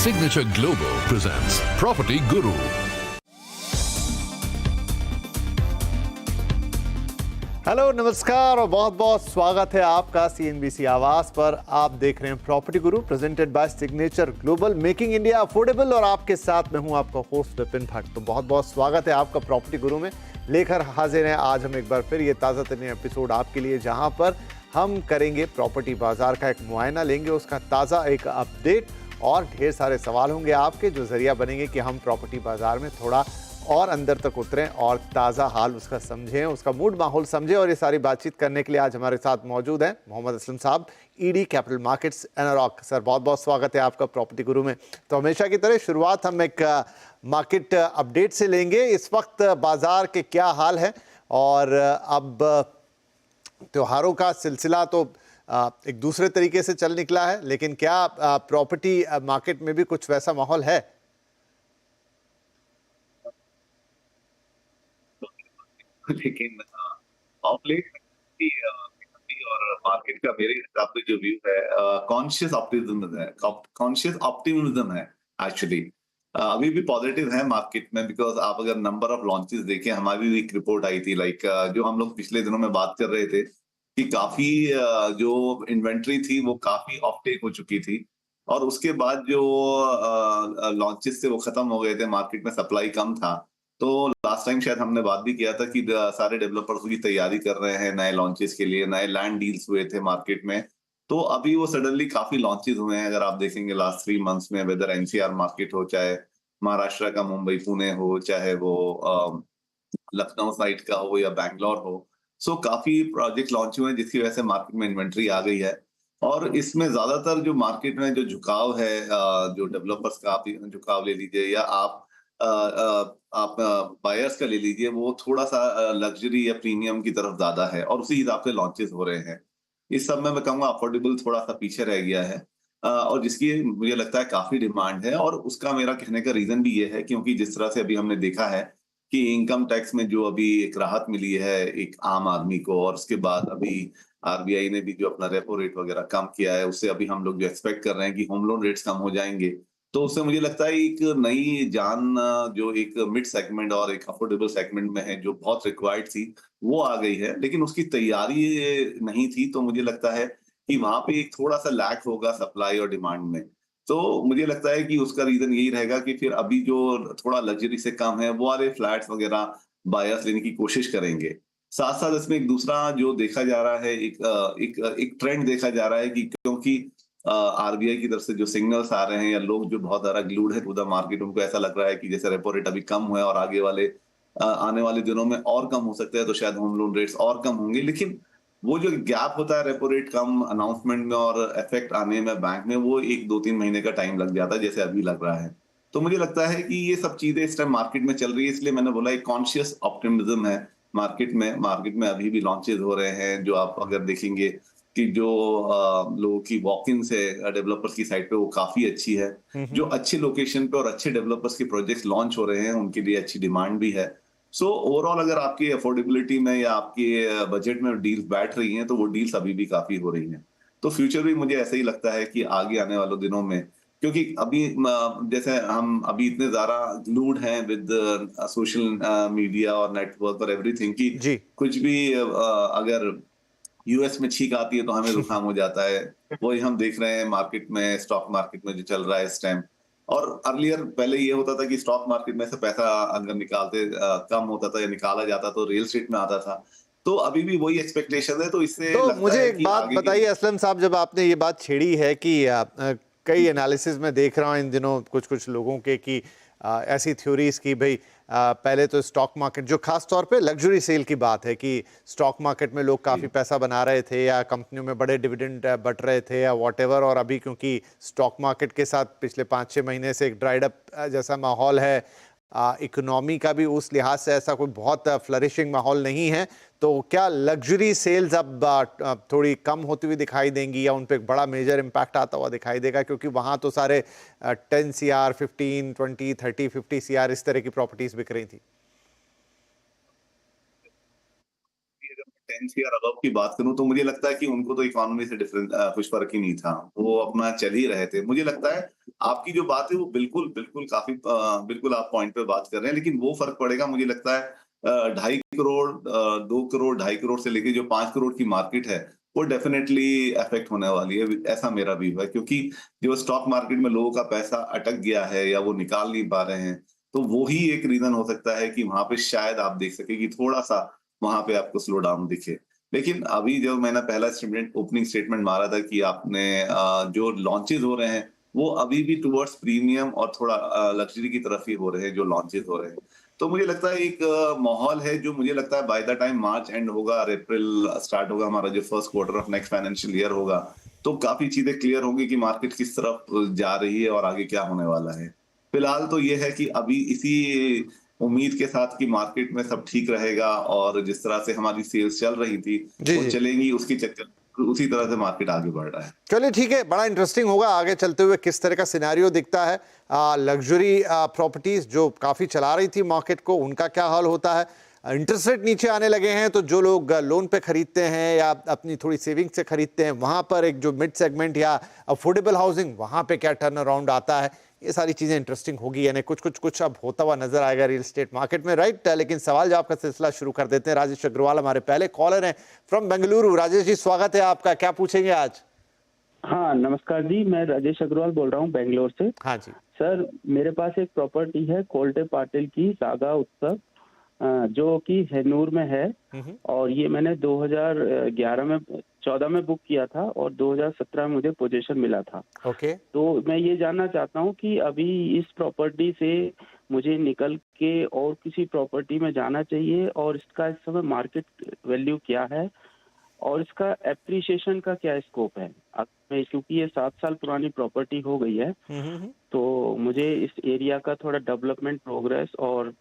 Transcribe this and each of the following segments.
Signature Global presents Property Guru. Hello, नमस्कार और बहुत बहुत स्वागत है आपका CNBC आवाज पर। आप देख रहे हैं property Guru presented by signature global, making India affordable. और आपके साथ मैं हूं आपका होस्ट विपिन भट्ट। तो बहुत बहुत स्वागत है आपका प्रॉपर्टी गुरु में। लेकर हाजिर हैं आज हम एक बार फिर ये ताज़ा तरीन एपिसोड आपके लिए, जहां पर हम करेंगे प्रॉपर्टी बाजार का एक मुआयना, लेंगे उसका ताज़ा एक अपडेट और ढेर सारे सवाल होंगे आपके जो जरिया बनेंगे कि हम प्रॉपर्टी बाजार में थोड़ा और अंदर तक उतरें और ताज़ा हाल उसका समझें, उसका मूड माहौल समझें। और ये सारी बातचीत करने के लिए आज हमारे साथ मौजूद हैं मोहम्मद असलम साहब, ED capital markets Anarock. Sir, बहुत बहुत स्वागत है आपका प्रॉपर्टी गुरु में। तो हमेशा की तरह शुरुआत हम एक मार्केट अपडेट से लेंगे। इस वक्त बाजार के क्या हाल है, और अब त्योहारों का सिलसिला तो एक दूसरे तरीके से चल निकला है, लेकिन क्या प्रॉपर्टी मार्केट में भी कुछ वैसा माहौल है? लेकिन ऑफ लेट और मार्केट का मेरे हिसाब से जो व्यू है, कॉन्शियस ऑप्टिमिज्म है एक्चुअली। अभी भी पॉजिटिव है मार्केट में, बिकॉज आप अगर नंबर ऑफ लॉन्चेस देखें, हमारी भी एक रिपोर्ट आई थी जो हम लोग पिछले दिनों में बात कर रहे थे कि काफी जो इन्वेंट्री थी वो काफी ऑफ टेक हो चुकी थी, और उसके बाद जो लॉन्चेस थे वो खत्म हो गए थे, मार्केट में सप्लाई कम था। तो लास्ट टाइम शायद हमने बात भी किया था कि सारे डेवलपर्स की तैयारी कर रहे हैं नए लॉन्चेस के लिए, नए लैंड डील्स हुए थे मार्केट में। तो अभी वो सडनली काफी लॉन्चेस हुए हैं। अगर आप देखेंगे लास्ट 3 मंथ्स में, वेदर एनसीआर मार्केट हो, चाहे महाराष्ट्र का मुंबई पुणे हो, चाहे वो लखनऊ साइड का हो या बैंगलोर हो, सो काफी प्रोजेक्ट लॉन्च हुए हैं, जिसकी वजह से मार्केट में इन्वेंट्री आ गई है। और इसमें ज्यादातर जो मार्केट में जो झुकाव है, जो डेवलपर्स का आप झुकाव ले लीजिए, या आप बायर्स का ले लीजिए, वो थोड़ा सा लग्जरी या प्रीमियम की तरफ ज्यादा है, और उसी हिसाब से लॉन्चेस हो रहे हैं। इस सब में मैं कहूंगा अफोर्डेबल थोड़ा सा पीछे रह गया है, और जिसकी मुझे लगता है काफी डिमांड है। और उसका मेरा कहने का रीजन भी ये है, क्योंकि जिस तरह से अभी हमने देखा है कि इनकम टैक्स में जो अभी एक राहत मिली है एक आम आदमी को, और उसके बाद अभी आरबीआई ने भी जो अपना रेपो रेट वगैरह कम किया है, उससे अभी हम लोग जो एक्सपेक्ट कर रहे हैं कि होम लोन रेट्स कम हो जाएंगे। तो उससे मुझे लगता है एक नई जान, जो एक मिड सेगमेंट और एक अफोर्डेबल सेगमेंट में है, जो बहुत रिक्वायर्ड थी, वो आ गई है। लेकिन उसकी तैयारी नहीं थी, तो मुझे लगता है कि वहां पे एक थोड़ा सा लैक होगा सप्लाई और डिमांड में। तो मुझे लगता है कि उसका रीजन यही रहेगा कि फिर अभी जो थोड़ा लग्जरी से कम है, वो वाले फ्लैट्स वगैरह बायर्स लेने की कोशिश करेंगे। साथ साथ इसमें एक दूसरा जो देखा जा रहा है, एक ट्रेंड देखा जा रहा है कि क्योंकि आरबीआई की तरफ से जो सिग्नल्स आ रहे हैं, या लोग जो बहुत ज्यादा ग्लूड है टू द मार्केट, उनको ऐसा लग रहा है कि जैसे रेपो रेट अभी कम हुआ है और आने वाले दिनों में और कम हो सकता है, तो शायद होम लोन रेट्स और कम होंगे। लेकिन वो जो गैप होता है रेपो रेट कम अनाउंसमेंट में और इफेक्ट आने में बैंक में, वो 1-2-3 महीने का टाइम लग जाता है, जैसे अभी लग रहा है। तो मुझे लगता है कि ये सब चीजें इस टाइम मार्केट में चल रही है, इसलिए मैंने बोला एक कॉन्शियस ऑप्टिमिज्म है मार्केट में अभी भी लॉन्चेस हो रहे हैं। जो आप अगर देखेंगे कि जो लोगों की वॉक इन है डेवलपर्स की साइड पे, वो काफी अच्छी है। जो अच्छे लोकेशन पे और अच्छे डेवलपर्स के प्रोजेक्ट्स लॉन्च हो रहे हैं, उनके लिए अच्छी डिमांड भी है। सो ओवरऑल अगर आपकी अफोर्डेबिलिटी में या आपके बजट में डील्स बैठ रही हैं, तो वो डील्स अभी भी काफी हो रही हैं। तो फ्यूचर भी मुझे ऐसा ही लगता है कि आगे आने वाले दिनों में, क्योंकि अभी जैसे हम अभी इतने ज्यादा ग्लूड हैं विद सोशल मीडिया और नेटवर्क और एवरीथिंग, की जी। कुछ भी अगर यूएस में छींक आती है तो हमें जुकाम हो जाता है। वही हम देख रहे हैं मार्केट में, स्टॉक मार्केट में जो चल रहा है इस टाइम। और अर्लियर पहले ये होता था कि स्टॉक मार्केट में से पैसा अगर कम होता था या निकाला जाता तो रियल स्टेट में आता था। तो अभी भी वही एक्सपेक्टेशन है, तो इससे तो लगता मुझे है एक कि बात आगे की। बताइए असलम साहब, जब आपने ये बात छेड़ी है कि कई एनालिसिस में देख रहा हूँ इन दिनों कुछ लोगों के कि ऐसी थ्योरीज की भाई पहले तो स्टॉक मार्केट, जो खास तौर पे लग्जरी सेल की बात है कि स्टॉक मार्केट में लोग काफ़ी पैसा बना रहे थे या कंपनियों में बड़े डिविडेंड बट रहे थे या वॉटेवर, और अभी क्योंकि स्टॉक मार्केट के साथ पिछले 5-6 महीने से एक ड्राइड अप जैसा माहौल है, इकोनॉमी का भी उस लिहाज से ऐसा कोई बहुत फ्लरिशिंग माहौल नहीं है, तो क्या लग्जरी सेल्स अब थोड़ी कम होती हुई दिखाई देंगी या उन पे एक बड़ा मेजर इम्पैक्ट आता हुआ दिखाई देगा? क्योंकि वहाँ तो सारे 10 CR, 15, 20, 30, 50 CR इस तरह की प्रॉपर्टीज बिक रही थी। 10 ईयर अबव की बात करूं तो मुझे लगता है कि उनको तो इकोनॉमी से डिफरेंट कुछ फर्क ही नहीं था, वो अपना चल ही रहे थे। मुझे लगता है आपकी जो बात है वो बिल्कुल बिल्कुल काफी बिल्कुल आप पॉइंट पे बात कर रहे हैं, लेकिन वो फर्क पड़ेगा मुझे लगता है 2.5 करोड़ 2 करोड़ 2.5 करोड़ से लेके जो 5 करोड़ की मार्केट है वो डेफिनेटली अफेक्ट होने वाली है, ऐसा मेरा व्यू है। क्योंकि जो स्टॉक मार्केट में लोगों का पैसा अटक गया है या वो निकाल नहीं पा रहे हैं, तो वो ही एक रीजन हो सकता है कि वहां पे शायद आप देख सके कि थोड़ा सा वहां पे आपको स्लो डाउन दिखे। लेकिन अभी जो मैंने पहला स्टेटमेंट ओपनिंग स्टेटमेंट मारा था कि आपने जो लॉन्चेस हो रहे हैं वो अभी भी टुवर्ड्स प्रीमियम और थोड़ा लग्जरी की तरफ ही हो रहे हैं जो लॉन्चेस हो रहे हैं। तो मुझे लगता है एक माहौल है जो मुझे लगता है by the time March and होगा और अप्रैल स्टार्ट होगा, हमारा जो first quarter of next financial year होगा, तो काफी चीजें क्लियर होंगी कि मार्केट किस तरफ जा रही है और आगे क्या होने वाला है। फिलहाल तो ये है कि अभी इसी उम्मीद के साथ कि मार्केट में सब ठीक रहेगा और जिस तरह से हमारी सेल्स चल रही थी जी वो जी। चलेंगी, उसकी चक्कर उसी तरह से मार्केट आगे बढ़ रहा है। चलिए ठीक है, बड़ा इंटरेस्टिंग होगा आगे चलते हुए किस तरह का सिनेरियो दिखता है। लग्जरी प्रॉपर्टीज जो काफ़ी चला रही थी मार्केट को, उनका क्या हाल होता है। इंटरेस्ट रेट नीचे आने लगे हैं तो जो लोग लोन पे खरीदते हैं या अपनी थोड़ी सेविंग से खरीदते हैं, वहाँ पर एक जो मिड सेगमेंट या अफोर्डेबल हाउसिंग, वहाँ पे क्या टर्न अराउंड आता है, ये सारी चीज़ें इंटरेस्टिंग होगी। यानी कुछ अब होता हुआ नजर आएगा रियल एस्टेट मार्केट में, राइट। लेकिन सवाल जवाब का सिलसिला शुरू कर देते हैं। राजेश अग्रवाल हमारे पहले कॉलर हैं फ्रॉम बेंगलुरु। राजेश जी, स्वागत है आपका, क्या पूछेंगे आज? हाँ, नमस्कार जी। मैं राजेश अग्रवाल बोल रहा हूँ बेंगलोर से। हाँ जी। सर, मेरे पास एक प्रॉपर्टी है कोल्टे पाटिल की सागा उत्सव, जो कि हेनूर में है। और ये मैंने 2014 में बुक किया था और 2017 में मुझे पोजीशन मिला था। ओके। तो मैं ये जानना चाहता हूँ कि अभी इस प्रॉपर्टी से मुझे निकल के और किसी प्रॉपर्टी में जाना चाहिए और इसका इस समय मार्केट वैल्यू क्या है और इसका एप्रिसिएशन का क्या स्कोप है। अब क्योंकि ये 7 साल पुरानी प्रॉपर्टी हो गई है, तो मुझे इस एरिया का थोड़ा डेवलपमेंट प्रोग्रेस और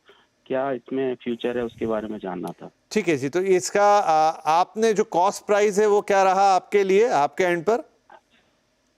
क्या इसमें फ्यूचर है उसके बारे में जानना था। ठीक है जी, तो इसका आपने जो कॉस्ट प्राइस है वो क्या रहा आपके लिए, आपके एंड पर?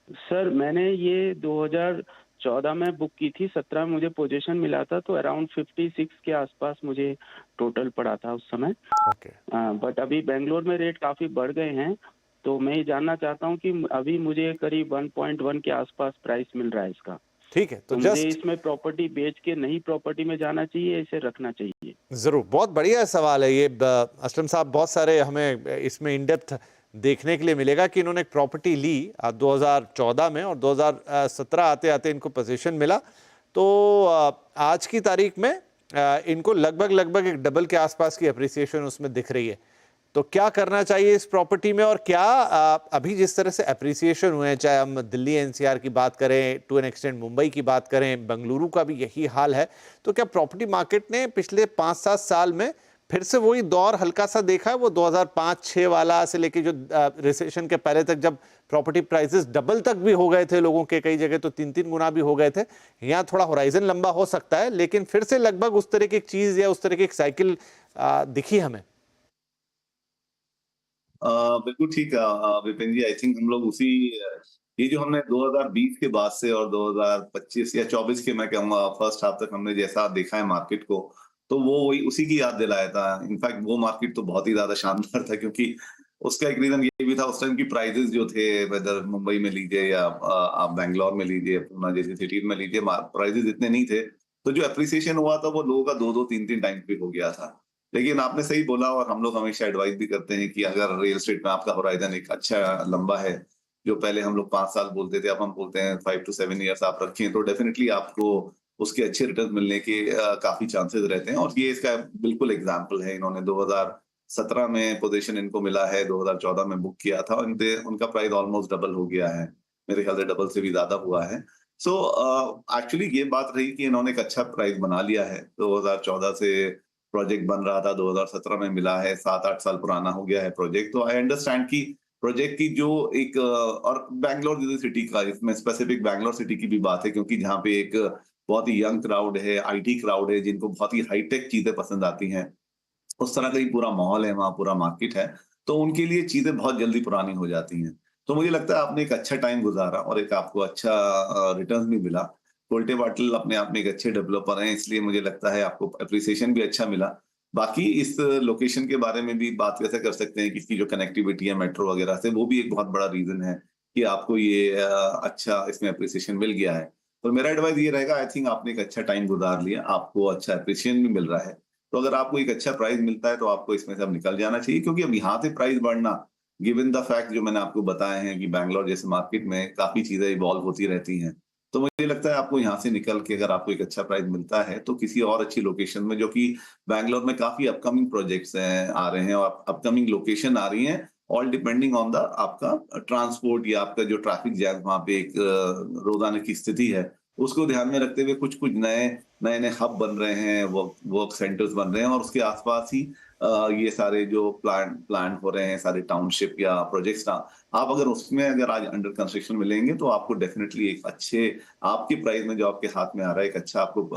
सर, मैंने ये 2014 में बुक की थी, 17 में मुझे पोजीशन मिला था, तो अराउंड 56 के आसपास मुझे टोटल पड़ा था उस समय। ओके। बट अभी बेंगलोर में रेट काफी बढ़ गए हैं, तो मैं ये जानना चाहता हूँ कि अभी मुझे करीब 1.1 के आसपास प्राइस मिल रहा है इसका। ठीक है, तो मुझे जस्ट इसमें प्रॉपर्टी बेच के नई प्रॉपर्टी में जाना चाहिए, इसे रखना चाहिए? जरूर, बहुत बढ़िया सवाल है ये असलम साहब। बहुत सारे हमें इसमें इन डेप्थ देखने के लिए मिलेगा कि इन्होंने एक प्रॉपर्टी ली 2014 में और 2017 आते आते इनको पोजीशन मिला। तो आज की तारीख में इनको लगभग एक डबल के आसपास की अप्रिसिएशन उसमें दिख रही है। तो क्या करना चाहिए इस प्रॉपर्टी में, और क्या अभी जिस तरह से अप्रिसिएशन हुए हैं, चाहे हम दिल्ली एनसीआर की बात करें, टू एन एक्सटेंट मुंबई की बात करें, बेंगलुरु का भी यही हाल है, तो क्या प्रॉपर्टी मार्केट ने पिछले 5-7 साल में फिर से वही दौर हल्का सा देखा है, वो 2005-6 वाला से लेके जो रिसेशन के पहले तक, जब प्रॉपर्टी प्राइसेस डबल तक भी हो गए थे लोगों के, कई जगह तो 3-3 गुना भी हो गए थे। यहाँ थोड़ा होराइजन लंबा हो सकता है, लेकिन फिर से लगभग उस तरह की एक चीज या उस तरह की एक साइकिल दिखी हमें। बिल्कुल ठीक है विपिन जी। आई थिंक हम लोग उसी ये जो हमने 2020 के बाद से और 2025 या 24 के मैं कहूँगा फर्स्ट हाफ तक हमने जैसा देखा है मार्केट को, तो वो वही उसी की याद दिलाया था। इनफैक्ट वो मार्केट तो बहुत ही ज्यादा शानदार था, क्योंकि उसका एक रीजन ये भी था उस टाइम की प्राइजेस जो थे, वेदर मुंबई में लीजिए या आप बैंगलोर में लीजिए, पूना जैसी सिटी में लीजिए, प्राइजेस इतने नहीं थे। तो जो अप्रिसिएशन हुआ था वो लोगों का 2-2, 3-3 टाइम पे हो गया था। लेकिन आपने सही बोला, और हम लोग हमेशा एडवाइस भी करते हैं कि अगर रियल एस्टेट में आपका होराइजन एक अच्छा लंबा है, जो पहले हम लोग 5 साल बोलते थे, अब हम बोलते हैं 5 to 7 ईयर्स आप रखें, तो डेफिनेटली आपको उसके अच्छे रिटर्न मिलने के काफी चांसेस रहते हैं। और ये इसका बिल्कुल एग्जाम्पल है। इन्होंने 2017 में पोजीशन इनको मिला है, 2014 में बुक किया था, उनका प्राइस ऑलमोस्ट डबल हो गया है, मेरे ख्याल से डबल से भी ज्यादा हुआ है। सो एक्चुअली ये बात रही कि इन्होंने एक अच्छा प्राइस बना लिया है। 2014 से प्रोजेक्ट बन रहा था, 2017 में मिला है, 7-8 साल पुराना हो गया है प्रोजेक्ट। तो आई अंडरस्टैंड कि प्रोजेक्ट की जो एक और बैंगलोर जैसी सिटी का, इसमें स्पेसिफिक बैंगलोर सिटी की भी बात है, क्योंकि जहाँ पे एक बहुत ही यंग क्राउड है, आईटी क्राउड है, जिनको बहुत ही हाईटेक चीजें पसंद आती हैं, उस तरह का ही पूरा माहौल है वहाँ, पूरा मार्केट है। तो उनके लिए चीजें बहुत जल्दी पुरानी हो जाती हैं। तो मुझे लगता है आपने एक अच्छा टाइम गुजारा और एक आपको अच्छा रिटर्न भी मिला। कोल्टे पाटिल अपने आप में एक अच्छे डेवलपर हैं, इसलिए मुझे लगता है आपको अप्रिसिएशन भी अच्छा मिला। बाकी इस लोकेशन के बारे में भी बात कैसे कर सकते हैं कि इसकी जो कनेक्टिविटी है मेट्रो वगैरह से, वो भी एक बहुत बड़ा रीजन है कि आपको ये अच्छा इसमें अप्रिसिएशन मिल गया है। तो मेरा एडवाइस ये रहेगा, आई थिंक आपने एक अच्छा टाइम गुजार लिया, आपको अच्छा एप्रिसिएशन भी मिल रहा है। तो अगर आपको एक अच्छा प्राइस मिलता है तो आपको इसमें से अब निकल जाना चाहिए, क्योंकि अब यहाँ से प्राइस बढ़ना, गिवन द फैक्ट जो मैंने आपको बताए हैं कि बैंगलोर जैसे मार्केट में काफ़ी चीज़ें इवॉल्व होती रहती हैं। तो मुझे लगता है आपको यहाँ से निकल के अगर आपको एक अच्छा प्राइस मिलता है तो किसी और अच्छी लोकेशन में, जो कि बैंगलोर में काफ़ी अपकमिंग प्रोजेक्ट्स हैं आ रहे हैं और अपकमिंग लोकेशन आ रही हैं, ऑल डिपेंडिंग ऑन द आपका ट्रांसपोर्ट या आपका जो ट्रैफिक जैम वहाँ पे एक रोज़ाना की स्थिति है, उसको ध्यान में रखते हुए कुछ-कुछ नए-नए हब बन रहे हैं, वर्क वर्क सेंटर्स बन रहे हैं और उसके आस-पास ही ये सारे जो प्लान हो रहे हैं, सारे टाउनशिप या प्रोजेक्ट्स ना, आप अगर उसमें अगर आज अंडर कंस्ट्रक्शन मिलेंगे तो आपको डेफिनिटली एक अच्छे आपके प्राइस में जो आपके हाथ में आ रहा है, एक अच्छा आपको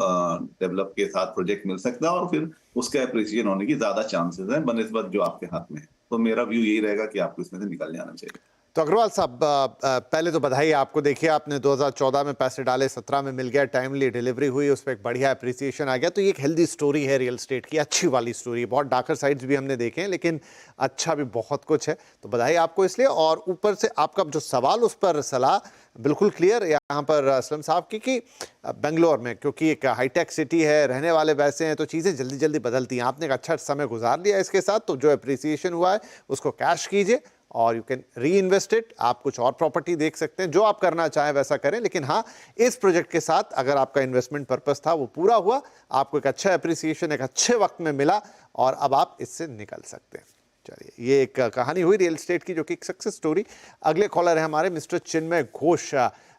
डेवलप के साथ प्रोजेक्ट मिल सकता है और फिर उसका एप्रिसिएशन होने की ज़्यादा चांसेस हैं बनिस्बत जो आपके हाथ में है। तो मेरा व्यू यही रहेगा कि आपको इसमें से निकल जाना चाहिए। तो अग्रवाल साहब, पहले तो बधाई आपको। देखिए, आपने 2014 में पैसे डाले, 17 में मिल गया, टाइमली डिलीवरी हुई, उस पर एक बढ़िया अप्रिसिएशन आ गया। तो ये एक हेल्दी स्टोरी है रियल एस्टेट की, अच्छी वाली स्टोरी है। बहुत डार्कर साइड्स भी हमने देखे हैं, लेकिन अच्छा भी बहुत कुछ है। तो बधाई आपको इसलिए। और ऊपर से आपका जो सवाल, उस पर सलाह बिल्कुल क्लियर यहाँ पर असलम साहब की, बेंगलोर में क्योंकि एक हाईटेक सिटी है, रहने वाले वैसे हैं, तो चीज़ें जल्दी जल्दी बदलती हैं। आपने एक अच्छा समय गुजार लिया इसके साथ, तो जो अप्रिसिएशन हुआ है उसको कैश कीजिए और यू कैन री इन्वेस्ट इट। आप कुछ और प्रॉपर्टी देख सकते हैं, जो आप करना चाहें वैसा करें। लेकिन हाँ, इस प्रोजेक्ट के साथ अगर आपका इन्वेस्टमेंट पर्पस था वो पूरा हुआ, आपको एक अच्छा अप्रिसिएशन एक अच्छे वक्त में मिला और अब आप इससे निकल सकते हैं। चलिए, ये एक कहानी हुई रियल एस्टेट की, जो कि एक सक्सेस स्टोरी। अगले कॉलर है हमारे मिस्टर चिन्मय घोष।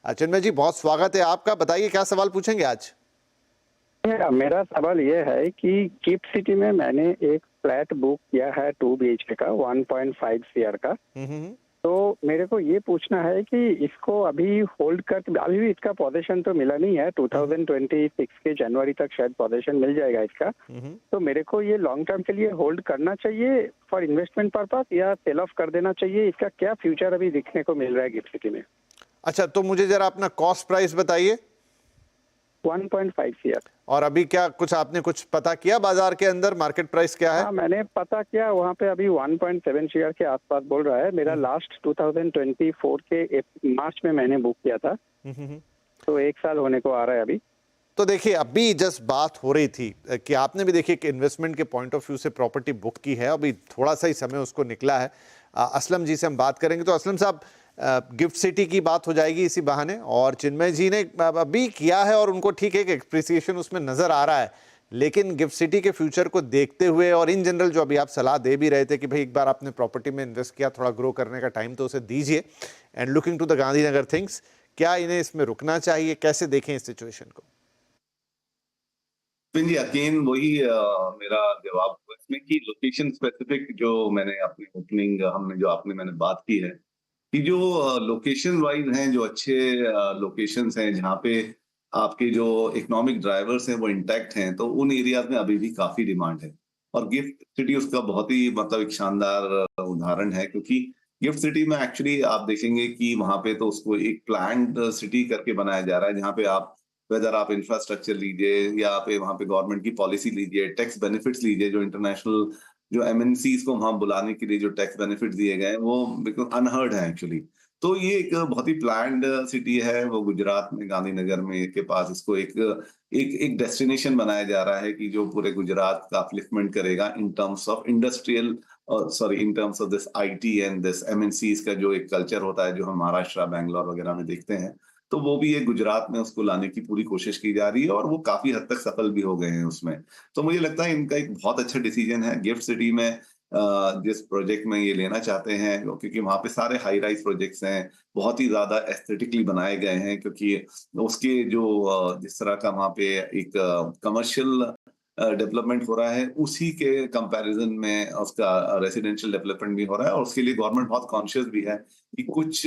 चिन्मय जी, बहुत स्वागत है आपका। बताइए क्या सवाल पूछेंगे आज। मेरा सवाल ये है कि गिफ्ट सिटी में मैंने एक फ्लैट बुक किया है 2 BHK का 1.5 CR का। तो मेरे को ये पूछना है कि इसको अभी होल्ड कर, अभी भी इसका पोजीशन तो मिला नहीं है, 2026 के जनवरी तक शायद पोजीशन मिल जाएगा इसका। तो मेरे को ये लॉन्ग टर्म के लिए होल्ड करना चाहिए फॉर इन्वेस्टमेंट पर्पस या सेल ऑफ कर देना चाहिए? इसका क्या फ्यूचर अभी दिखने को मिल रहा है गिफ्ट सिटी में? अच्छा, तो मुझे जरा अपना कॉस्ट प्राइस बताइए। 1.5 CR। और अभी क्या कुछ आपने कुछ पता किया बाजार के अंदर, मार्केट प्राइस क्या है? हाँ, मैंने पता किया, वहाँ पे अभी 1.7 CR के आसपास बोल रहा है। मेरा लास्ट 2024 के मार्च में मैंने बुक किया था, तो 1 साल होने को आ रहा है अभी। तो देखिए, अभी जस्ट बात हो रही थी कि आपने भी देखिए कि इन्वेस्टमेंट के पॉइंट ऑफ व्यू से प्रॉपर्टी बुक की है, अभी थोड़ा सा ही समय उसको निकला है। असलम जी से हम बात करेंगे। तो असलम साहब, गिफ्ट सिटी की बात हो जाएगी इसी बहाने, और चिन्मय जी ने अभी किया है और उनको ठीक है कि एप्रिसिएशन उसमें नजर आ रहा है, लेकिन गिफ्ट सिटी के फ्यूचर को देखते हुए और इन जनरल जो अभी आप सलाह दे भी रहे थे कि भाई एक बार आपने प्रॉपर्टी में इन्वेस्ट किया, थोड़ा ग्रो करने का टाइम तो उसे दीजिए, and looking to the Gandhinagar things, क्या इन्हें इसमें रुकना चाहिए? कैसे देखें इस सिचुएशन को? जी, अगेन वही मेरा जवाब हुआ इसमें कि लोकेशन स्पेसिफिक जो मैंने अपनी ओपनिंग मैंने बात की है कि जो लोकेशन वाइज हैं, जो अच्छे लोकेशंस हैं जहाँ पे आपके जो इकोनॉमिक ड्राइवर्स हैं वो इंटैक्ट हैं, तो उन एरियाज में अभी भी काफी डिमांड है। और गिफ्ट सिटी उसका बहुत ही मतलब एक शानदार उदाहरण है, क्योंकि गिफ्ट सिटी में एक्चुअली आप देखेंगे कि वहां पे तो उसको एक प्लान्ड सिटी करके बनाया जा रहा है, जहाँ पे आप वेदर आप इंफ्रास्ट्रक्चर लीजिए या आप वहाँ पे गवर्नमेंट की पॉलिसी लीजिए, टैक्स बेनिफिट्स लीजिए, जो इंटरनेशनल जो एमएनसीज को वहां बुलाने के लिए जो टैक्स बेनिफिट दिए गए हैं वो बिल्कुल अनहर्ड है एक्चुअली। तो ये एक बहुत ही प्लान्ड सिटी है, वो गुजरात में गांधीनगर में के पास इसको एक एक एक डेस्टिनेशन बनाया जा रहा है कि जो पूरे गुजरात का अपलिफ्टमेंट करेगा in terms of industrial, in terms of this IT and this MNCs का जो एक कल्चर होता है जो हम महाराष्ट्र बैंगलोर वगैरह में देखते हैं, तो वो भी एक गुजरात में उसको लाने की पूरी कोशिश की जा रही है और वो काफी हद तक सफल भी हो गए हैं उसमें। तो मुझे लगता है इनका एक बहुत अच्छा डिसीजन है गिफ्ट सिटी में जिस प्रोजेक्ट में ये लेना चाहते हैं, क्योंकि वहां पे सारे हाई राइज प्रोजेक्ट्स हैं, बहुत ही ज्यादा एस्थेटिकली बनाए गए हैं, क्योंकि उसके जो जिस तरह का वहां पे एक कमर्शियल डेवलपमेंट हो रहा है, उसी के कंपैरिजन में उसका रेसिडेंशियल डेवलपमेंट भी हो रहा है। और उसके लिए गवर्नमेंट बहुत कॉन्शियस भी है कि कुछ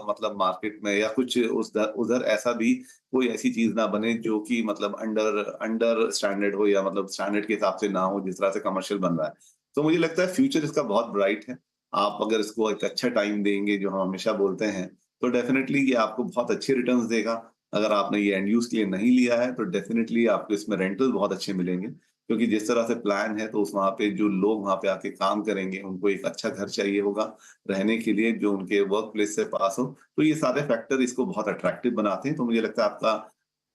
मतलब मार्केट में या कुछ उधर ऐसा भी कोई ऐसी चीज ना बने जो कि मतलब अंडर स्टैंडर्ड हो या मतलब स्टैंडर्ड के हिसाब से ना हो, जिस तरह से कमर्शियल बन रहा है। तो मुझे लगता है फ्यूचर इसका बहुत ब्राइट है। आप अगर इसको एक अच्छा टाइम देंगे, जो हम हमेशा बोलते हैं, तो डेफिनेटली ये आपको बहुत अच्छे रिटर्न्स देगा। अगर आपने ये एंड यूज के लिए नहीं लिया है तो डेफिनेटली आपको इसमें रेंटल बहुत अच्छे मिलेंगे, क्योंकि जिस तरह से प्लान है तो उस वहाँ पे जो लोग वहाँ पे आके काम करेंगे उनको एक अच्छा घर चाहिए होगा रहने के लिए, जो उनके वर्क प्लेस से पास हो। तो ये सारे फैक्टर इसको बहुत अट्रैक्टिव बनाते हैं। तो मुझे लगता है आपका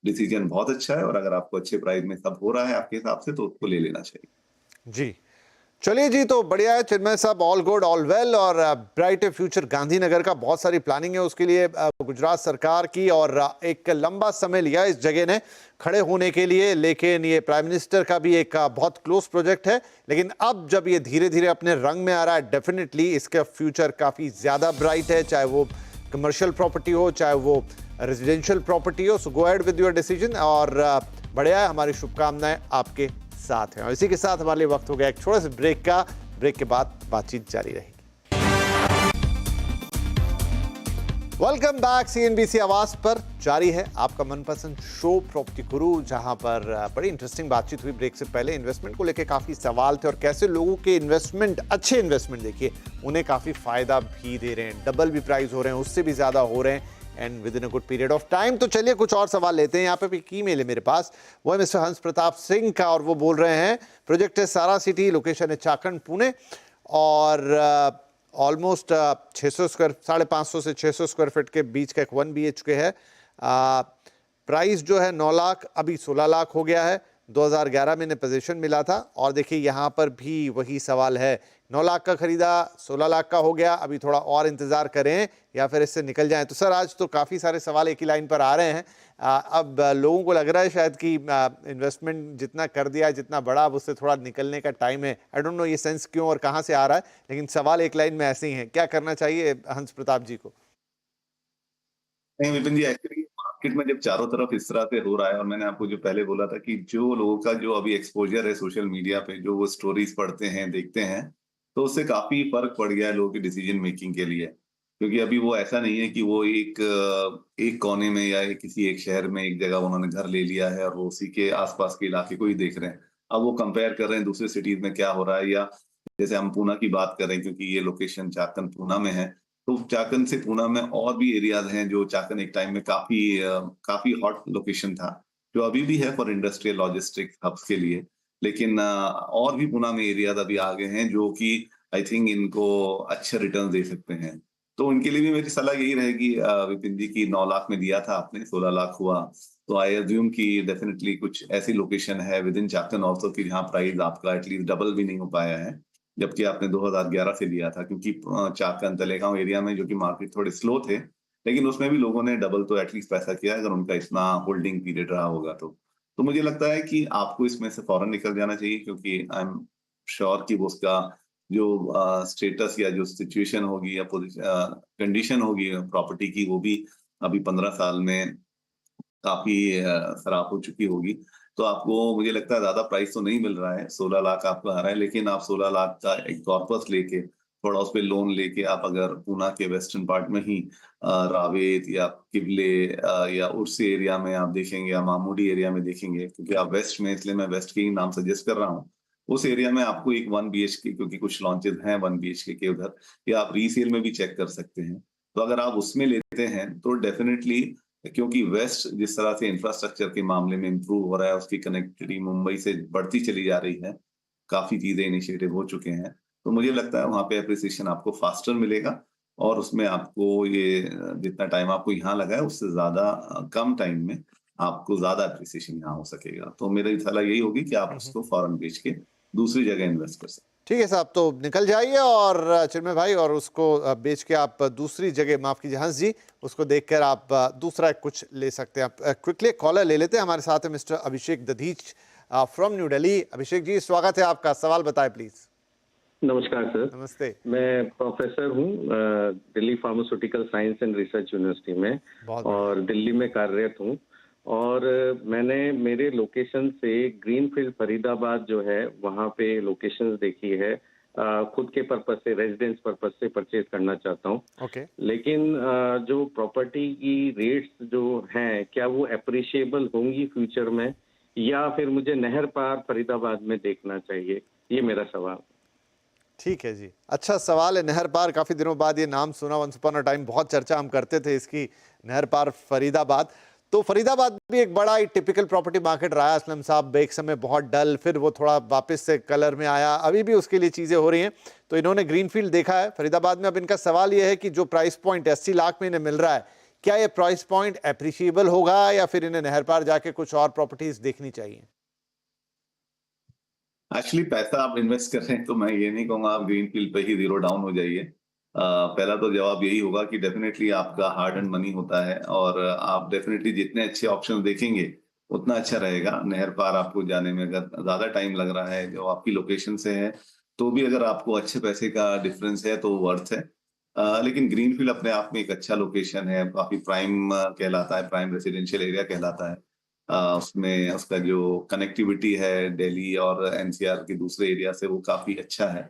डिसीजन बहुत अच्छा है, और अगर आपको अच्छे प्राइस में सब हो रहा है आपके हिसाब से तो उसको ले लेना चाहिए। जी चलिए जी, तो बढ़िया है चिन्मय साहब, ऑल गुड ऑल वेल। और ब्राइट फ्यूचर गांधीनगर का बहुत सारी प्लानिंग है उसके लिए गुजरात सरकार की, और एक लंबा समय लिया इस जगह ने खड़े होने के लिए, लेकिन ये प्राइम मिनिस्टर का भी एक बहुत क्लोज प्रोजेक्ट है। लेकिन अब जब ये धीरे धीरे अपने रंग में आ रहा है, डेफिनेटली इसका फ्यूचर काफ़ी ज़्यादा ब्राइट है, चाहे वो कमर्शियल प्रॉपर्टी हो चाहे वो रेजिडेंशियल प्रॉपर्टी हो। So go ahead with your decision, और बढ़िया है, हमारी शुभकामनाएं आपके साथ हैं। और इसी के साथ हमारे लिए वक्त हो गया एक छोटे से ब्रेक का। ब्रेक के बाद बातचीत जारी रहेगी। Welcome back. सीएनबीसी आवाज पर जारी है आपका मनपसंद शो प्रॉपर्टी गुरु, जहां पर बड़ी इंटरेस्टिंग बातचीत हुई ब्रेक से पहले। इन्वेस्टमेंट को लेकर काफी सवाल थे, और कैसे लोगों के इन्वेस्टमेंट, अच्छे इन्वेस्टमेंट देखिए, उन्हें काफी फायदा भी दे रहे हैं, डबल भी प्राइस हो रहे हैं, उससे भी ज्यादा हो रहे हैं, and with in a good period of time. तो चलिए कुछ और सवाल लेते हैं। यहाँ पे एक ईमेल है मेरे पास, वो है मिस्टर हंस प्रताप सिंह का, और वो बोल रहे हैं प्रोजेक्ट है सारा सिटी, लोकेशन है चाकंड पुणे, और ऑलमोस्ट 600 स्क्वायर, 550 से 600 स्क्वायर फीट के बीच का एक 1 BHK है। प्राइस जो है 9 लाख, अभी 16 लाख हो गया है। 2011 में इन्हें पोजीशन मिला था, और देखिए यहाँ पर भी वही सवाल है, 9 लाख का खरीदा, 16 लाख का हो गया, अभी थोड़ा और इंतजार करें या फिर इससे निकल जाएं। तो सर आज तो काफ़ी सारे सवाल एक ही लाइन पर आ रहे हैं। अब लोगों को लग रहा है शायद कि इन्वेस्टमेंट जितना कर दिया, जितना बड़ा, अब उससे थोड़ा निकलने का टाइम है। आई डोंट नो ये सेंस क्यों और कहाँ से आ रहा है, लेकिन सवाल एक लाइन में ऐसे ही हैं। क्या करना चाहिए हंस प्रताप जी को? नहीं विपिन जी, एक्चुअली मार्केट में जब चारों तरफ इस तरह से हो रहा है, और मैंने आपको जो पहले बोला था कि जो लोगों का जो अभी एक्सपोजर है सोशल मीडिया पे, जो वो स्टोरीज पढ़ते हैं, देखते हैं, तो उससे काफी फर्क पड़ गया है लोगों की डिसीजन मेकिंग के लिए। क्योंकि अभी वो ऐसा नहीं है कि वो एक कोने में या किसी एक शहर में एक जगह उन्होंने घर ले लिया है और वो उसी के आसपास के इलाके को ही देख रहे हैं। अब वो कंपेयर कर रहे हैं दूसरे सिटीज में क्या हो रहा है, या जैसे हम पूना की बात करें, क्योंकि ये लोकेशन चाकंद पूना में है, तो चाकंद से पूना में और भी एरियाज हैं जो चाकंद एक टाइम में काफी हॉट लोकेशन था, जो अभी भी है फॉर इंडस्ट्रियल लॉजिस्टिक हब्स के लिए। लेकिन और भी पूना में एरियाज अभी आ गए हैं जो कि आई थिंक इनको अच्छे रिटर्न दे सकते हैं। तो उनके लिए भी मेरी सलाह यही रहेगी विपिन जी की 9 लाख में दिया था आपने, 16 लाख हुआ, तो आई अज्यूम कि डेफिनेटली कुछ ऐसी लोकेशन है विद इन चाकंद ऑल्सो की जहाँ प्राइस आपका एटलीस्ट डबल भी नहीं हो पाया है, जबकि आपने 2011 से लिया था। क्योंकि चाकंद तलेगांव एरिया में जो कि मार्केट थोड़े स्लो थे, लेकिन उसमें भी लोगों ने डबल तो एटलीस्ट पैसा किया अगर उनका इतना होल्डिंग पीरियड रहा होगा तो मुझे लगता है कि आपको इसमें से फौरन निकल जाना चाहिए, क्योंकि आई एम श्योर कि वो उसका जो स्टेटस या जो सिचुएशन होगी या कंडीशन होगी प्रॉपर्टी की, वो भी अभी 15 साल में काफी खराब हो चुकी होगी। तो आपको, मुझे लगता है, ज्यादा प्राइस तो नहीं मिल रहा है, 16 लाख आपको आ रहा है, लेकिन आप 16 लाख का एक कॉर्पस लेके, थोड़ा उस पे लोन लेके, आप अगर पूना के वेस्टर्न पार्ट में ही रावेत या किबले या उर्सी एरिया में आप देखेंगे, या मामूडी एरिया में देखेंगे, क्योंकि आप वेस्ट में, इसलिए मैं वेस्ट के ही नाम सजेस्ट कर रहा हूँ, उस एरिया में आपको एक 1 BHK, क्योंकि कुछ लॉन्चेस हैं 1 BHK के उधर, या आप रीसेल में भी चेक कर सकते हैं। तो अगर आप उसमें लेते हैं तो डेफिनेटली, क्योंकि वेस्ट जिस तरह से इंफ्रास्ट्रक्चर के मामले में इंप्रूव हो रहा है, उसकी कनेक्टिविटी मुंबई से बढ़ती चली जा रही है, काफी चीजें इनिशिएटिव हो चुके हैं, तो मुझे लगता है वहां पे अप्रिसिएशन आपको फास्टर मिलेगा, और उसमें आपको ये जितना टाइम आपको यहाँ लगा है उससे ज्यादा कम टाइम में आपको ज्यादा अप्रिसिएशन यहाँ हो सकेगा। तो मेरी सलाह यही होगी कि आप उसको फौरन बेच के दूसरी जगह इन्वेस्ट कर सकते। ठीक है साहब, तो निकल जाइए और चिन्मय भाई, और उसको बेच के आप दूसरी जगह, माफ कीजिए हंस जी, उसको देखकर आप दूसरा कुछ ले सकते हैं। आप क्विकली कॉलर ले लेते हैं। हमारे साथ है mister Abhishek Dadhich from new Delhi. Abhishek ji, स्वागत है आपका, सवाल बताएं प्लीज। नमस्कार सर। नमस्ते। मैं प्रोफेसर हूँ Delhi pharmaceutical science and research university में, और दिल्ली में कार्यरत हूँ। और मैंने मेरे लोकेशन से ग्रीनफील्ड फरीदाबाद जो है वहाँ पे लोकेशंस देखी है, खुद के पर्पस से, रेजिडेंस पर्पस से परचेज करना चाहता हूँ। ओके। लेकिन जो प्रॉपर्टी की रेट्स जो हैं, क्या वो अप्रिशिएबल होंगी फ्यूचर में, या फिर मुझे नहर पार फरीदाबाद में देखना चाहिए? ये मेरा सवाल। ठीक है जी, अच्छा सवाल है। नहर पार, काफी दिनों बाद ये नाम सुना, वंस अपॉन अ टाइम बहुत चर्चा हम करते थे इसकी, नहर पार फरीदाबाद। तो फरीदाबाद भी एक बड़ा ही टिपिकल प्रॉपर्टी मार्केट रहा है असलम साहब, एक समय बहुत डल, फिर वो थोड़ा वापस से कलर में आया, अभी भी उसके लिए चीज़ें हो रही हैं। तो इन्होंने ग्रीनफील्ड देखा है फरीदाबाद में। अब इनका सवाल ये है कि जो प्राइस पॉइंट 80 लाख में इन्हें मिल रहा है, क्या ये प्राइस पॉइंट एप्रिशिएबल होगा या फिर इन्हें नहर पार जाके कुछ और प्रॉपर्टीज देखनी चाहिए? एक्चुअली पैसा आप इन्वेस्ट कर रहे हैं तो मैं ये नहीं कहूंगा आप ग्रीन फील्ड पे ही जीरो डाउन हो जाइए। पहला तो जवाब यही होगा कि डेफिनेटली आपका हार्ड एंड मनी होता है और आप डेफिनेटली जितने अच्छे ऑप्शन देखेंगे उतना अच्छा रहेगा। नहर पार आपको जाने में अगर ज्यादा टाइम लग रहा है जो आपकी लोकेशन से है तो भी अगर आपको अच्छे पैसे का डिफरेंस है तो वर्थ है। लेकिन ग्रीनफील्ड अपने आप में एक अच्छा लोकेशन है, काफी प्राइम कहलाता है, प्राइम रेसिडेंशियल एरिया कहलाता है। उसमें उसका जो कनेक्टिविटी है दिल्ली और एनसीआर के दूसरे एरिया से वो काफी अच्छा है।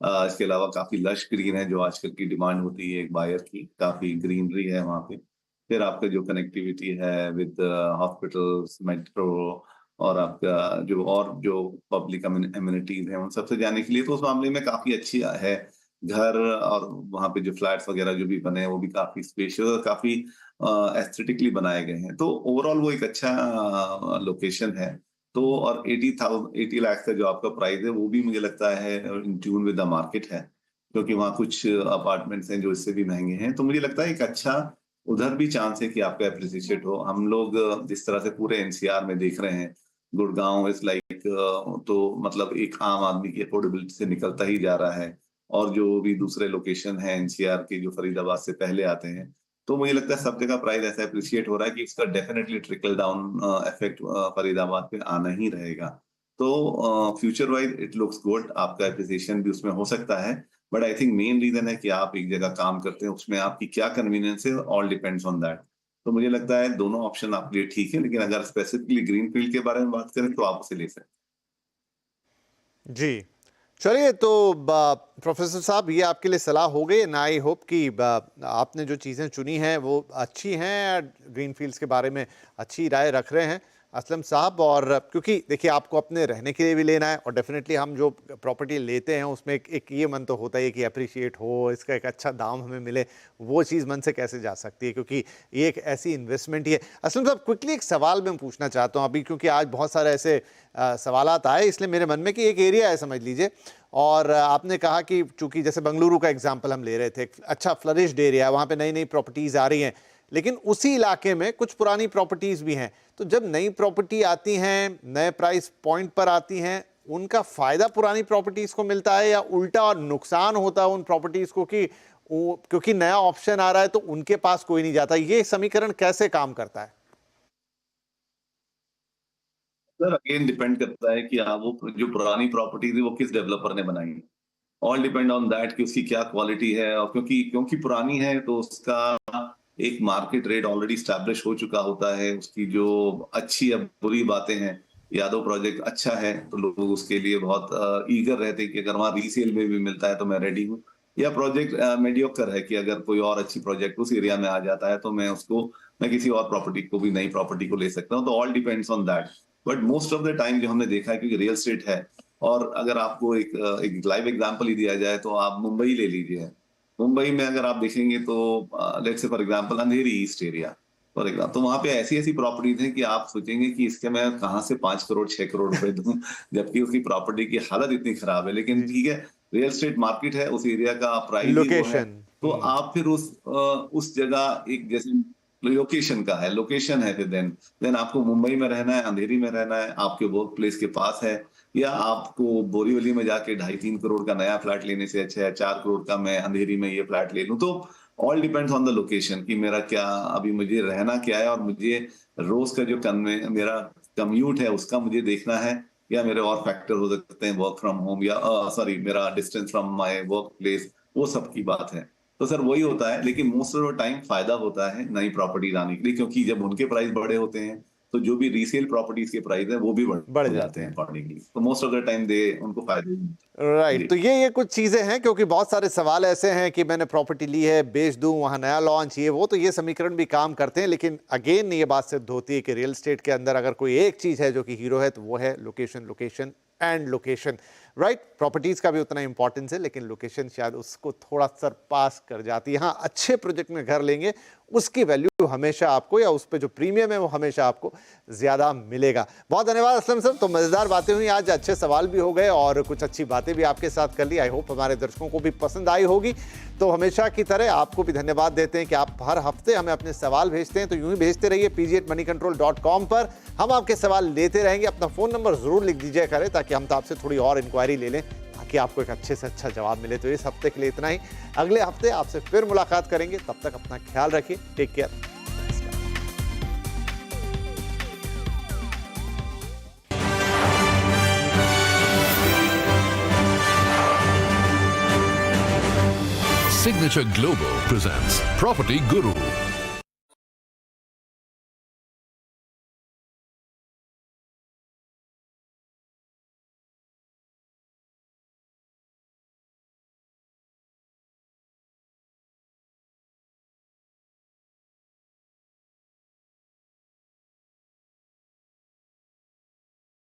इसके अलावा काफी लश ग्रीन है जो आजकल की डिमांड होती है एक बायर की, काफी ग्रीनरी है वहाँ पे। फिर आपका जो कनेक्टिविटी है विद हॉस्पिटल्स, मेट्रो और आपका जो पब्लिक एमिनिटीज हैं उन सबसे जाने के लिए तो उस मामले में काफी अच्छी है। घर और वहाँ पे जो फ्लैट्स वगैरह जो भी बने हैं वो भी काफी स्पेशियस और काफी एस्थेटिकली बनाए गए हैं। तो ओवरऑल वो एक अच्छा लोकेशन है। तो और 80 लाख का जो आपका प्राइस है वो भी मुझे लगता है in tune with the market है, क्योंकि वहाँ कुछ अपार्टमेंट्स हैं जो इससे भी महंगे हैं। तो मुझे लगता है एक अच्छा उधर भी चांस है कि आपका एप्रिसिएट हो। हम लोग जिस तरह से पूरे एनसीआर में देख रहे हैं, गुड़गांव इज लाइक तो मतलब एक आम आदमी की अफोर्डेबिलिटी से निकलता ही जा रहा है। और जो भी दूसरे लोकेशन है एनसीआर के जो फरीदाबाद से पहले आते हैं, तो मुझे लगता है सब जगह प्राइस ऐसा अप्रिशिएट हो रहा है कि इसका definitely trickle down effect Faridabad पे आना ही रहेगा। तो future wise it looks good, आपका एप्रिसिएशन भी उसमें हो सकता है। But I think main reason है कि आप एक जगह काम करते हैं, उसमें आपकी क्या कन्वीनियंस है, ऑल डिपेंड्स ऑन दैट। तो मुझे लगता है दोनों ऑप्शन आपके लिए ठीक है, लेकिन अगर स्पेसिफिकली ग्रीन फील्ड के बारे में बात करें तो आप उसे ले सकते हैं। जी, चलिए तो प्रोफेसर साहब ये आपके लिए सलाह हो गई ना। आई होप कि आपने जो चीज़ें चुनी हैं वो अच्छी हैं, ग्रीन फील्ड्स के बारे में अच्छी राय रख रहे हैं असलम साहब। और क्योंकि देखिए आपको अपने रहने के लिए भी लेना है और डेफिनेटली हम जो प्रॉपर्टी लेते हैं उसमें एक ये मन तो होता है कि अप्रिशिएट हो, इसका एक अच्छा दाम हमें मिले। वो चीज़ मन से कैसे जा सकती है, क्योंकि ये एक ऐसी इन्वेस्टमेंट ही है। असलम साहब क्विकली एक सवाल मैं पूछना चाहता हूँ अभी, क्योंकि आज बहुत सारे ऐसे सवालात आए इसलिए मेरे मन में कि एक एरिया है समझ लीजिए, और आपने कहा कि चूंकि जैसे बेंगलुरु का एग्जांपल हम ले रहे थे, अच्छा फ्लरिश्ड एरिया है, वहाँ पे नई नई प्रॉपर्टीज़ आ रही हैं, लेकिन उसी इलाके में कुछ पुरानी प्रॉपर्टीज़ भी हैं। तो जब नई प्रॉपर्टी आती हैं, नए प्राइस पॉइंट पर आती हैं, उनका फ़ायदा पुरानी प्रॉपर्टीज़ को मिलता है या उल्टा और नुकसान होता है उन प्रॉपर्टीज़ को कि क्योंकि नया ऑप्शन आ रहा है तो उनके पास कोई नहीं जाता? ये समीकरण कैसे काम करता है? सर अगेन डिपेंड करता है कि आप वो जो पुरानी प्रॉपर्टी थी वो किस डेवलपर ने बनाई है। ऑल डिपेंड ऑन दैट कि उसकी क्या क्वालिटी है। और क्योंकि पुरानी है तो उसका एक मार्केट रेट ऑलरेडी स्टैब्लिश हो चुका होता है। उसकी जो अच्छी या बुरी बातें हैं, यादव प्रोजेक्ट अच्छा है तो लोग उसके लिए बहुत ईगर रहते हैं कि अगर वहाँ रीसेल में भी मिलता है तो मैं रेडी हूँ। या प्रोजेक्ट मेडियोकर है कि अगर कोई और अच्छी प्रोजेक्ट उस एरिया में आ जाता है तो मैं किसी और प्रॉपर्टी को भी, नई प्रॉपर्टी को ले सकता हूँ। तो all depends on that. But most of the time जो हमने देखा है, क्योंकि रियल एस्टेट है, और अगर आपको एक लाइव एग्जांपल ही दिया जाए तो आप मुंबई ले लीजिए। मुंबई में अगर आप देखेंगे तो let's say for example Andheri east area for example, तो वहां पे ऐसी ऐसी प्रॉपर्टीज हैं कि आप सोचेंगे कि इसके मैं कहाँ से 5 करोड़ 6 करोड़ रुपए दूं, जबकि उसकी प्रॉपर्टी की हालत इतनी खराब है। लेकिन ठीक है, रियल एस्टेट मार्केट है, उस एरिया का प्राइस ही वो है। लोकेशन, तो आप फिर उस जगह एक जैसे लोकेशन का है, लोकेशन है, फिर देन आपको मुंबई में रहना है, अंधेरी में रहना है, आपके वर्क प्लेस के पास है, या आपको बोरीवली में जाके 2.5-3 करोड़ का नया फ्लैट लेने से अच्छा है 4 करोड़ का मैं अंधेरी में ये फ्लैट ले लूं। तो all depends on the location कि मेरा क्या, अभी मुझे रहना क्या है और मुझे रोज का जो मेरा कम्यूट है उसका मुझे देखना है, या मेरे और फैक्टर हो सकते हैं, वर्क फ्रॉम होम या सॉरी मेरा distance from my work place, वो सब की बात है। तो सर वही होता है। लेकिन मोस्ट ऑफ द टाइम फायदा होता है नई प्रॉपर्टी लाने के लिए, क्योंकि जब उनके प्राइस बड़े होते हैं तो जो भी रीसेल प्रॉपर्टीज के प्राइस है वो भी बढ़ जाते हैं अकॉर्डिंगली। तो मोस्ट ऑफ द टाइम उनको फायदे। राइट, तो ये कुछ चीज़ें हैं, क्योंकि बहुत सारे सवाल ऐसे हैं कि मैंने प्रॉपर्टी ली है, बेच दूं, वहाँ नया लॉन्च, ये वो, तो ये समीकरण भी काम करते हैं। लेकिन अगेन ये बात सिद्ध होती है कि रियल एस्टेट के अंदर अगर कोई एक चीज़ है जो कि हीरो है तो वो है location, location and location. Right. Properties का भी उतना इंपॉर्टेंस है, लेकिन लोकेशन शायद उसको थोड़ा सरपास कर जाती है। हाँ, अच्छे प्रोजेक्ट में घर लेंगे उसकी वैल्यू हमेशा आपको, या उस पे जो प्रीमियम है वो हमेशा आपको ज्यादा मिलेगा। बहुत धन्यवाद असलम सर। तो मजेदार बातें हुई आज, अच्छे सवाल भी हो गए और कुछ अच्छी बातें भी आपके साथ कर ली। आई होप हमारे दर्शकों को भी पसंद आई होगी। तो हमेशा की तरह आपको भी धन्यवाद देते हैं कि आप हर हफ्ते हमें अपने सवाल भेजते हैं। तो यूं ही भेजते रहिए pg@moneycontrol.com पर, हम आपके सवाल लेते रहेंगे। अपना फोन नंबर जरूर लिख दीजिए करें, ताकि हम तो आपसे थोड़ी और इंक्वायरी ले लें, ताकि आपको एक अच्छे से अच्छा जवाब मिले। तो इस हफ्ते के लिए इतना ही, अगले हफ्ते आपसे फिर मुलाकात करेंगे। तब तक अपना ख्याल रखिए, take care. Signature Global presents Property Guru.